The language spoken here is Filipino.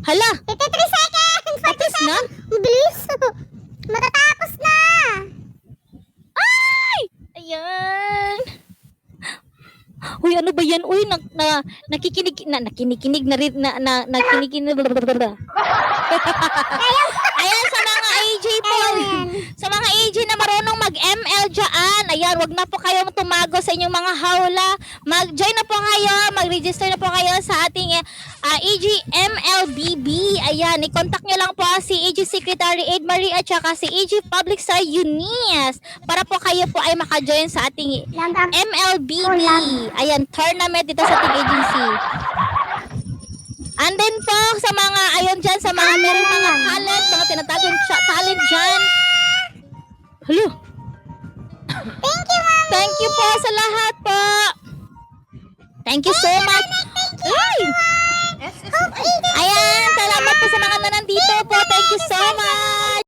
Hala, 53 seconds! tapos na? Bilis! Matatapos na! Ay! Ayan. Uy, ano ba yan? Uy, nakikinig Ayan, sa mga AJ po. Sa mga AJ na marunong mag-ML dyan. Ayan, wag na po kayong tumago sa inyong mga hawla. Mag-join na po kayo. Mag-register na po kayo sa ating AG MLBB. Ayan, i-contact nyo lang po si AG Secretary Aid Marie at saka si AG Public Star Eunice para po kayo po ay maka-join sa ating MLBB. Ayan, tournament dito sa ating agency. And then po, sa mga, ayun dyan, sa mga meron mga talent, mga tinatagong talent dyan. Hello. Thank you, Mami! Thank you po sa lahat po. Thank you so much. Ay! Ayan, salamat po sa mga nanandito.